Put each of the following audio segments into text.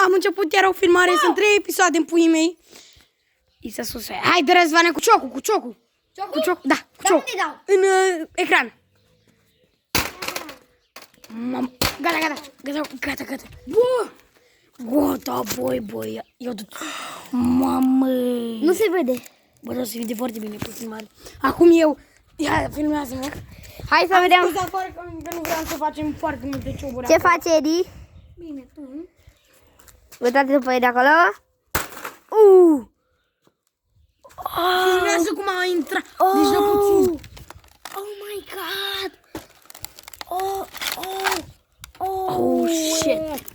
am început iar o filmare, sunt 3 episoade în puii mei. Isa sus. Haide, Răzvane, cu ciocul, cu ciocul. Ciocul? Cu ciocul, da, cu ciocul. Unde dau? În ecran. Mam, gata, gata, gata, gata, gata. Gata, băi, eu tot. Mamă. Nu se vede. Bă, dar se vede foarte bine cu filmare. Acum eu, ia, filmează-mă. Hai să vedem. Am spus afară că nu vreau să facem foarte multe cioburi. Ce face Edi? Bine, tu. Uitați după de acolo. Filmează cum a intrat. Deci nu puțin. Oh my god. Oh, shit.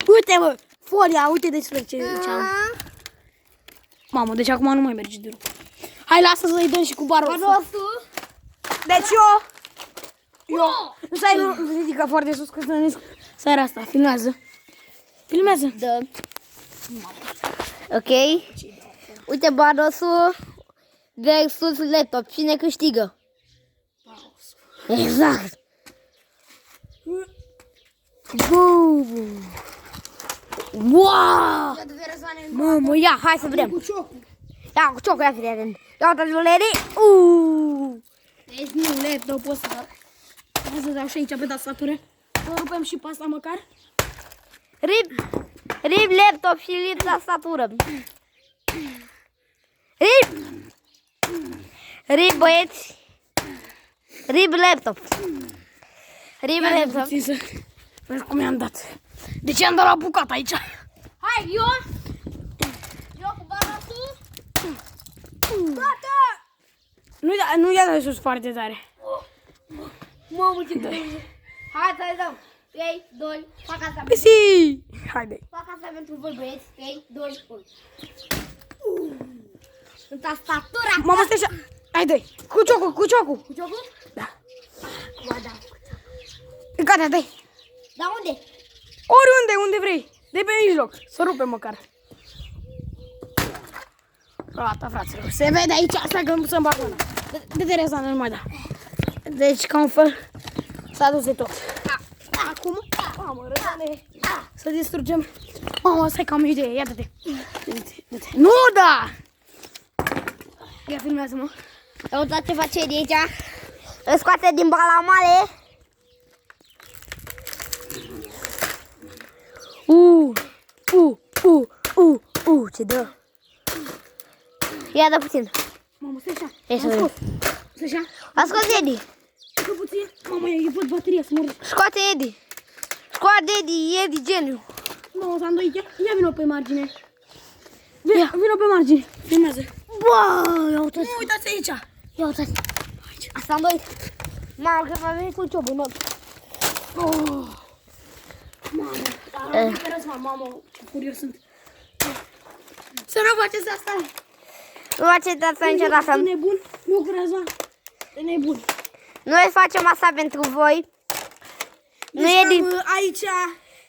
Uite, bă, folia, uite despre ce ziceam. Mamă, deci acum nu mai merge de lucru. Hai, lasă să-i dăm și cu barosul. Deci eu, stai, nu ridică foarte sus, că stănesc seara asta, filmează. Filmează. Da. Ok. Uite barosul versus laptop. Cine câștigă? Exact. Wow! Mamă, ia, hai să vedem. Cu ciocul. Ia, cu ciocul, ia să vedem. Ia uitați lui Lady. Deci nu, laptopul ăsta. Hai să dau și aici pe tastatură. Să rupem și pe asta măcar. Rip laptop și rip tastatură. Rip băieți. Rip laptop. Rip laptop. Puțin să vezi cum i-am dat. De ce am dat la bucată aici? Hai, eu cu barosul. Tată! Nu ia de sus foarte tare. Mamă, ce tare. Hai să dăm. 3, 2, fac asta. Pisi! Haide. Fac asta pentru voi, băieți. 3, 2, 1. În tastatura. Mamă, stai așa. Haide. Cu ciocul, cu ciocul. Cu ciocul? Da. Acum da. Gata, dai. Dar unde? Oriunde, unde vrei. De pe mijloc. Să rupem măcar. Gata, fraților. Se vede aici asta că nu să-mi bag mâna. De Răzvane, nu mai da. Deci, ca un fel, s-a dus de tot. Acum, mamă, Răzvane, să distrugem. Mamă, stai că am o idee, ia dă-te. Nu, da! Ia, filmează-mă. Uitați ce face de aici. Îl scoate din balamale. Ce dă? Ia dă puțin. Mamă, stai așa. Ia să vedem. Stai așa. A scos Edi. Încă puțin. Mamă, eu văd bateria să mor. Scoate Edi. Scoate Edi geniu. Mamă, s-a îndoit. Ia vină pe margine. Vină pe margine. Filmează. Bă, ia uitați. Uitați aici. Ia uitați. Asta am doit. Mamă, că m-a venit cu ciobul, mă. Mamă, dar Răzvan, mamă, ce furios sunt. Să nu faceți asta. Nu faceți asta niciodată. E nebun? Nu, cu Răzvan. E nebun. Noi facem asta pentru voi. Deci Nu e din... aici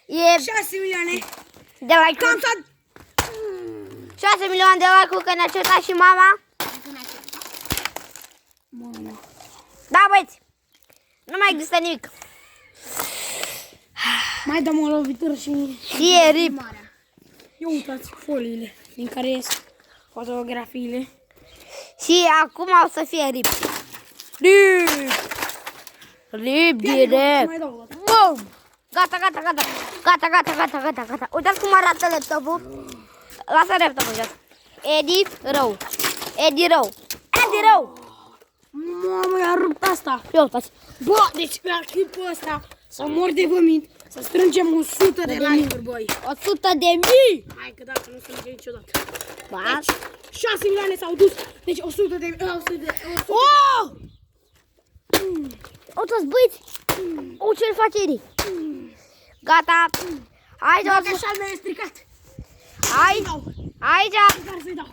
E 6 milioane. de like. Cam tot. 6 milioane de like-uri că ne-a certat și mama. Mamă. Da, băieți. Nu mai există nimic. Mai dăm o lovitură și... Și e rip. Ia uitați foliile din care ies fotografiile. Și acum o să fie rip. Rip. Rip direct. Mai dau o dată. Bum. Gata, gata, gata. Gata, gata, gata, gata, gata. Uitați cum arată laptopul. Lasă laptopul jos. Edi rău. Edi rău. Edi rău. Mamă, i-a rupt asta. Ia uitați. Bă, deci la clipul ăsta să mor de vămit, să strângem 100 de like-uri, băi. 100.000. Hai că dacă nu strângem niciodată. Ba. 6 milioane s-au dus, deci 100 de... 100 de... 100 de... Oh! Uitați, băieți. Ce-l face Edi? Gata. Aici o Dacă să... așa mi-a stricat. Aici Care să-i dau?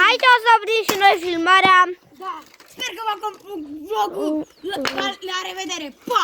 Aici o să oprim și noi filmarea. Da. Sper că v-a vlogul. La revedere. Pa!